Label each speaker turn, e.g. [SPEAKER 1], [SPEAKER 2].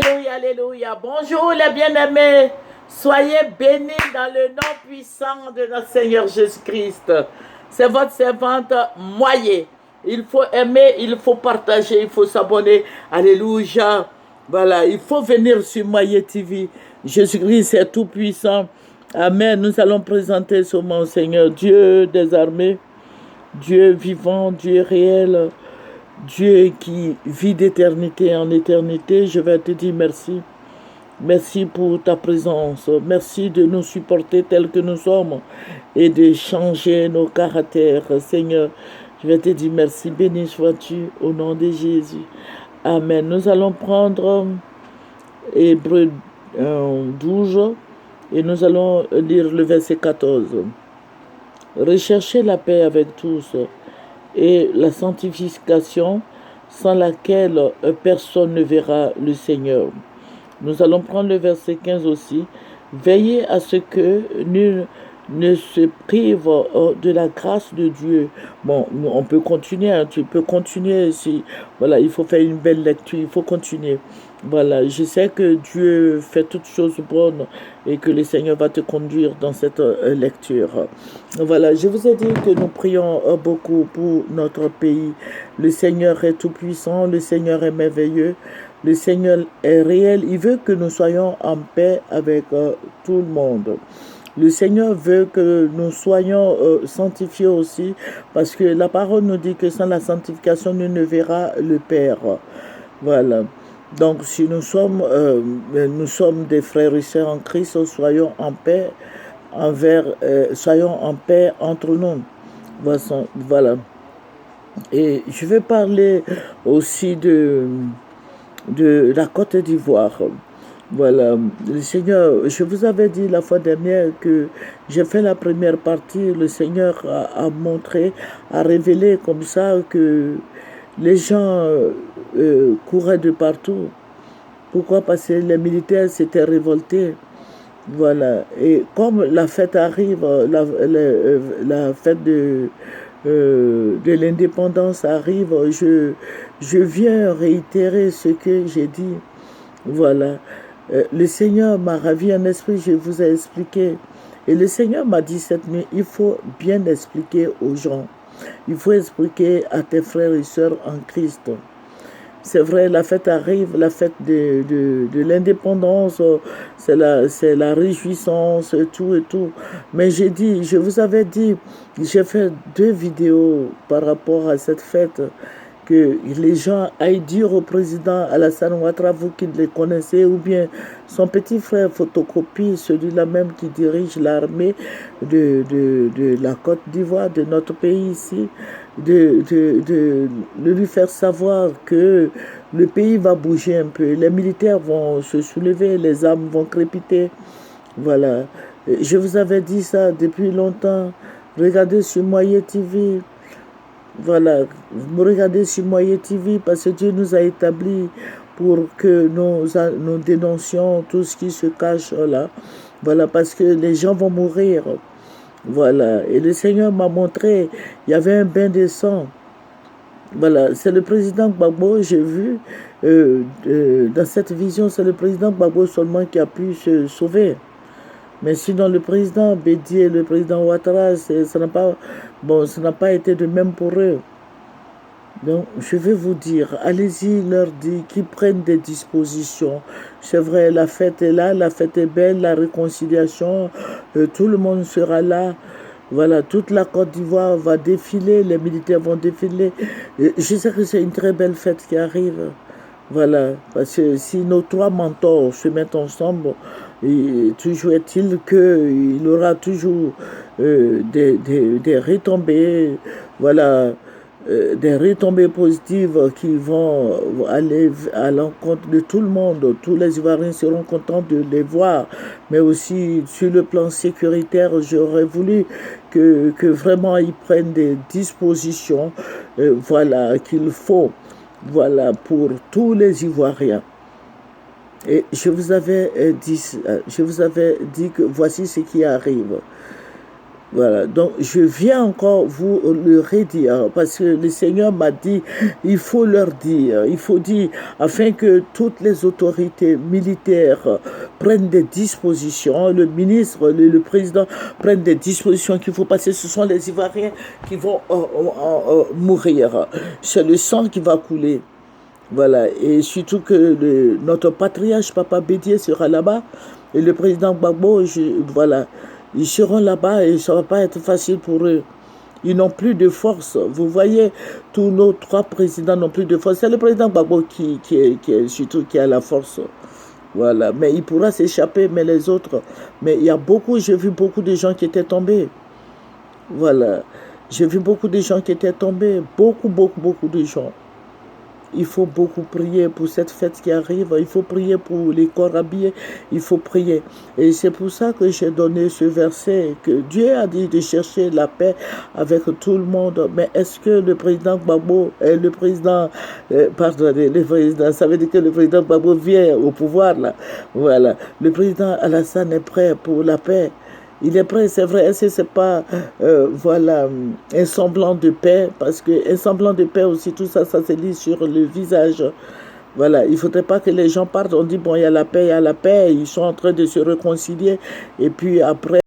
[SPEAKER 1] Alléluia, alléluia. Bonjour les bien-aimés. Soyez bénis dans le nom puissant de notre Seigneur Jésus-Christ. C'est votre servante Moyer. Il faut aimer, il faut partager, il faut s'abonner. Alléluia. Voilà, il faut venir sur Moyer TV. Jésus-Christ est tout puissant. Amen. Nous allons présenter ce mon Seigneur, Dieu des armées, Dieu vivant, Dieu réel. Dieu qui vit d'éternité en éternité, je vais te dire merci. Merci pour ta présence. Merci de nous supporter tels que nous sommes et de changer nos caractères. Seigneur, je vais te dire merci. Béni sois-tu au nom de Jésus. Amen. Nous allons prendre Hébreux 12 et nous allons lire le verset 14. Recherchez la paix avec tous et la sanctification sans laquelle personne ne verra le Seigneur. Nous allons prendre le verset 15 aussi. Veillez à ce que nul ne se prive de la grâce de Dieu. Bon, on peut continuer, hein, tu peux continuer. Voilà, il faut faire une belle lecture, il faut continuer. Voilà, je sais que Dieu fait toutes choses bonnes et que le Seigneur va te conduire dans cette lecture. Voilà, je vous ai dit que nous prions beaucoup pour notre pays. Le Seigneur est tout puissant, le Seigneur est merveilleux, le Seigneur est réel. Il veut que nous soyons en paix avec tout le monde. Le Seigneur veut que nous soyons sanctifiés aussi, parce que la parole nous dit que sans la sanctification, nous ne verra le Père. Voilà. Donc, si nous sommes des frères et sœurs en Christ, soyons en paix soyons en paix entre nous. Voilà. Et je vais parler aussi de la Côte d'Ivoire. Voilà, le Seigneur, je vous avais dit la fois dernière que j'ai fait la première partie, le Seigneur a montré, a révélé comme ça que les gens couraient de partout. Pourquoi? Parce que les militaires s'étaient révoltés. Voilà, et comme la fête arrive, la fête de l'indépendance arrive, je viens réitérer ce que j'ai dit. Voilà. Le Seigneur m'a ravi en esprit, je vous ai expliqué. Et le Seigneur m'a dit cette nuit, il faut bien expliquer aux gens. Il faut expliquer à tes frères et sœurs en Christ. C'est vrai, la fête arrive, la fête de l'indépendance, c'est la réjouissance, tout et tout. Mais je vous avais dit, j'ai fait 2 vidéos par rapport à cette fête, que les gens aillent dire au président Alassane Ouattara, vous qui le connaissez, ou bien son petit frère photocopie, celui-là même qui dirige l'armée de la Côte d'Ivoire, de notre pays ici, de lui faire savoir que le pays va bouger un peu, les militaires vont se soulever, les armes vont crépiter. Voilà. Je vous avais dit ça depuis longtemps. Regardez sur Moyer TV. Voilà, vous regardez sur Moyer TV parce que Dieu nous a établis pour que nous dénoncions tout ce qui se cache là. Voilà, parce que les gens vont mourir. Voilà, et le Seigneur m'a montré, il y avait un bain de sang. Voilà, c'est le président Gbagbo, j'ai vu, dans cette vision, c'est le président Gbagbo seulement qui a pu se sauver. Mais sinon, le président Bédié et le président Ouattara, ça n'a pas été de même pour eux. Donc, je vais vous dire, allez-y, leur dire qu'ils prennent des dispositions. C'est vrai, la fête est là, la fête est belle, la réconciliation, tout le monde sera là. Voilà, toute la Côte d'Ivoire va défiler, les militaires vont défiler. Je sais que c'est une très belle fête qui arrive. Voilà, parce que si nos 3 mentors se mettent ensemble, toujours est-il qu'il y aura toujours des retombées, voilà, des retombées positives qui vont aller à l'encontre de tout le monde. Tous les Ivoiriens seront contents de les voir, mais aussi sur le plan sécuritaire, j'aurais voulu que vraiment ils prennent des dispositions, voilà, qu'il faut. Voilà, pour tous les Ivoiriens. Et je vous avais dit que voici ce qui arrive. Voilà, donc je viens encore vous le redire parce que le Seigneur m'a dit, il faut leur dire, il faut dire, afin que toutes les autorités militaires prennent des dispositions, le ministre, le président prennent des dispositions qu'il faut passer. Ce sont les Ivoiriens qui vont mourir. C'est le sang qui va couler. Voilà, et surtout que notre patriarche, Papa Bédier, sera là-bas, et le président Gbagbo, voilà, ils seront là-bas et ça ne va pas être facile pour eux. Ils n'ont plus de force. Vous voyez, tous nos trois présidents n'ont plus de force. C'est le président Gbagbo surtout qui a la force. Voilà, mais il pourra s'échapper, mais les autres, mais il y a beaucoup, j'ai vu beaucoup de gens qui étaient tombés. Voilà, j'ai vu beaucoup de gens qui étaient tombés, beaucoup de gens. Il faut beaucoup prier pour cette fête qui arrive. Il faut prier pour les corps habillés. Il faut prier. Et c'est pour ça que j'ai donné ce verset que Dieu a dit de chercher la paix avec tout le monde. Mais est-ce que le président Gbagbo, le président, pardonnez, le président, ça veut dire que le président Gbagbo vient au pouvoir là. Voilà. Le président Alassane est prêt pour la paix. Il est prêt, c'est vrai, est-ce que c'est pas, voilà, un semblant de paix, parce que un semblant de paix aussi, tout ça, ça se lit sur le visage. Voilà, il ne faudrait pas que les gens partent, on dit, bon, il y a la paix, ils sont en train de se réconcilier, et puis après,